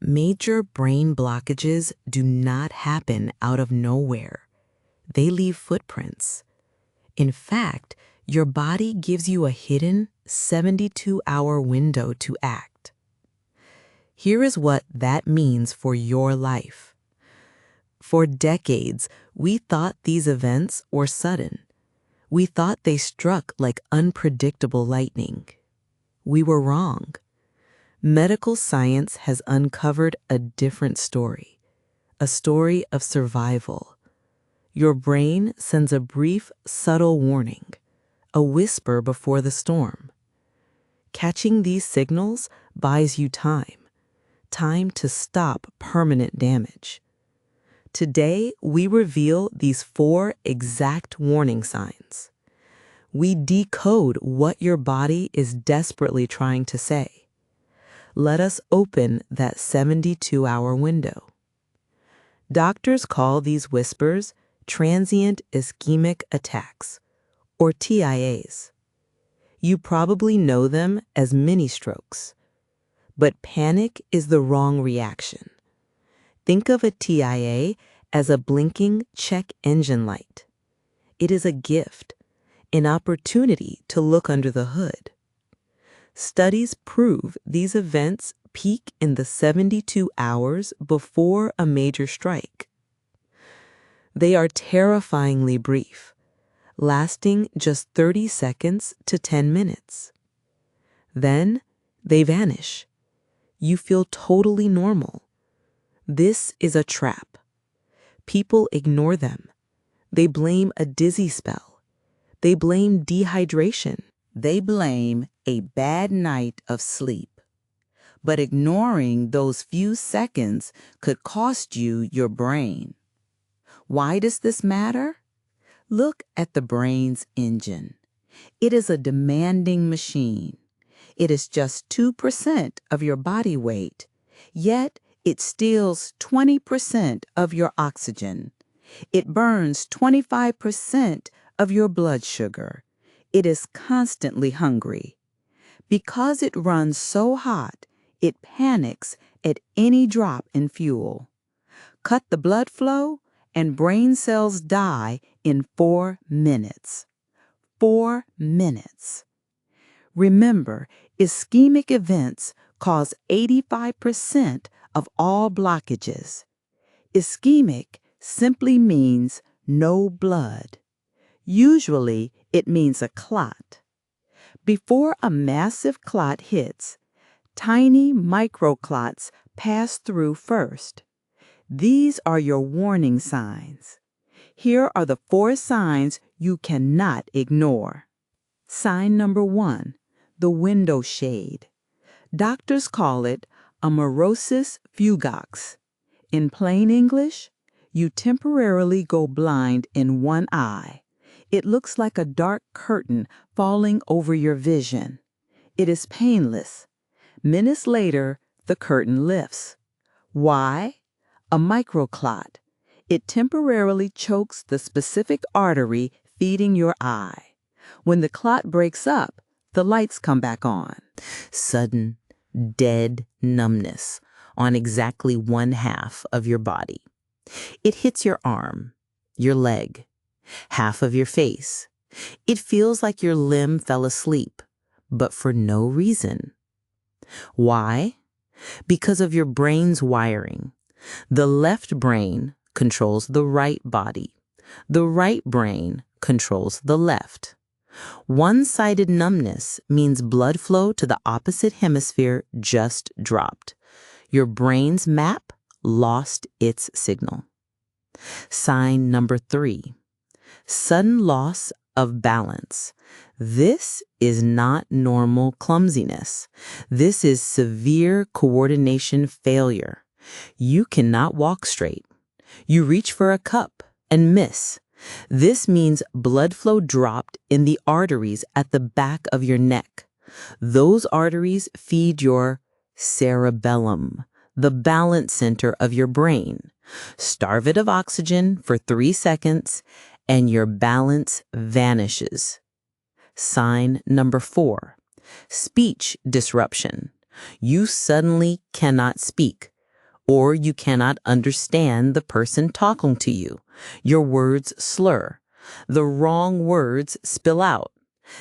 Major brain blockages do not happen out of nowhere. They leave footprints. In fact, your body gives you a hidden 72-hour window to act. Here is what that means for your life. For decades, we thought these events were sudden. We thought they struck like unpredictable lightning. We were wrong. Medical science has uncovered a different story, a story of survival. Your brain sends a brief, subtle warning, a whisper before the storm. Catching these signals buys you time to stop permanent damage. Today, we reveal these 4 exact warning signs. We decode what your body is desperately trying to say. Let us open that 72-hour window. Doctors call these whispers transient ischemic attacks, or TIAs. You probably know them as mini strokes. But panic is the wrong reaction. Think of a TIA as a blinking check engine light. It is a gift, an opportunity to look under the hood. Studies prove these events peak in the 72 hours before a major strike. They are terrifyingly brief, lasting just 30 seconds to 10 minutes. Then they vanish. You feel totally normal. This is a trap. People ignore them. They blame a dizzy spell. They blame dehydration. They blame a bad night of sleep. But ignoring those few seconds could cost you your brain. Why does this matter? Look at the brain's engine. It is a demanding machine. It is just 2% of your body weight, yet it steals 20% of your oxygen. It burns 25% of your blood sugar. It is constantly hungry. Because it runs so hot, it panics at any drop in fuel. Cut the blood flow, and brain cells die in 4 minutes. 4 minutes. Remember, ischemic events cause 85% of all blockages. Ischemic simply means no blood. Usually, it means a clot. Before a massive clot hits, tiny microclots pass through first. These are your warning signs. Here are the 4 signs you cannot ignore. Sign number 1, the window shade. Doctors call it amaurosis fugax. In plain English, you temporarily go blind in one eye. It looks like a dark curtain falling over your vision. It is painless. Minutes later, the curtain lifts. Why? A microclot. It temporarily chokes the specific artery feeding your eye. When the clot breaks up, the lights come back on. Sudden, dead numbness on exactly 1/2 of your body. It hits your arm, your leg, half of your face. It feels like your limb fell asleep, but for no reason. Why? Because of your brain's wiring. The left brain controls the right body. The right brain controls the left. One-sided numbness means blood flow to the opposite hemisphere just dropped. Your brain's map lost its signal. Sign number 3. Sudden loss of balance. This is not normal clumsiness. This is severe coordination failure. You cannot walk straight. You reach for a cup and miss. This means blood flow dropped in the arteries at the back of your neck. Those arteries feed your cerebellum, the balance center of your brain. Starve it of oxygen for 3 seconds, and your balance vanishes. Sign number 4, speech disruption. You suddenly cannot speak. Or you cannot understand the person talking to you. Your words slur. The wrong words spill out.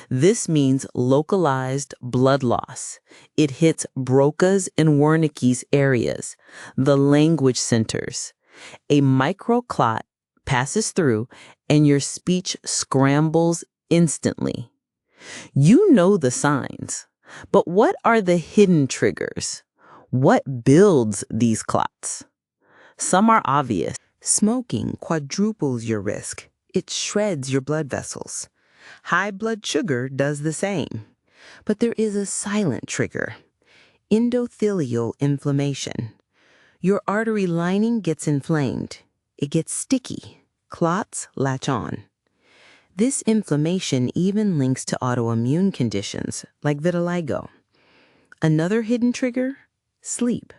This means localized blood loss. It hits Broca's and Wernicke's areas, the language centers. A microclot passes through and your speech scrambles instantly. You know the signs, but what are the hidden triggers? What builds these clots? Some are obvious. Smoking quadruples your risk. It shreds your blood vessels. High blood sugar does the same. But there is a silent trigger: endothelial inflammation. Your artery lining gets inflamed. It gets sticky. Clots latch on. This inflammation even links to autoimmune conditions like vitiligo. Another hidden trigger: sleep.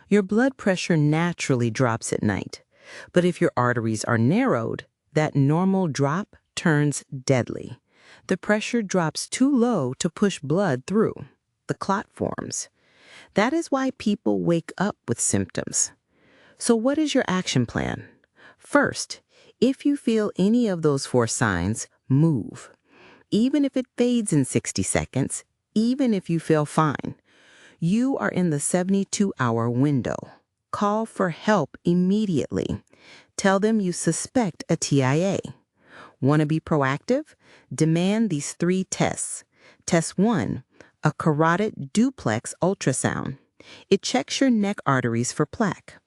Your blood pressure naturally drops at night, but if your arteries are narrowed, that normal drop turns deadly. The pressure drops too low to push blood through. The clot forms. That is why people wake up with symptoms. So what is your action plan? First, if you feel any of those 4 signs, move. Even if it fades in 60 seconds, even if you feel fine, you are in the 72-hour window. Call for help immediately. Tell them you suspect a TIA. Want to be proactive? Demand these 3 tests. Test 1, a carotid duplex ultrasound. It checks your neck arteries for plaque.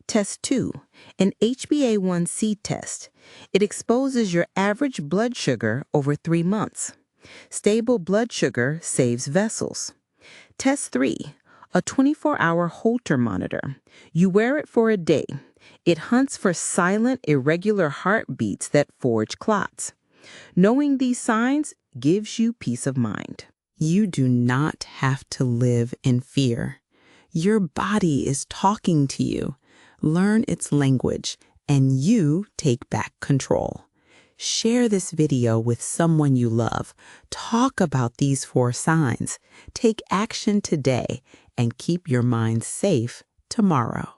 Test 2, an HbA1c test. It exposes your average blood sugar over 3 months. Stable blood sugar saves vessels. Test 3, a 24-hour Holter monitor. You wear it for a day. It hunts for silent, irregular heartbeats that forge clots. Knowing these signs gives you peace of mind. You do not have to live in fear. Your body is talking to you. Learn its language, and you take back control. Share this video with someone you love. Talk about these 4 signs. Take action today and keep your mind safe tomorrow.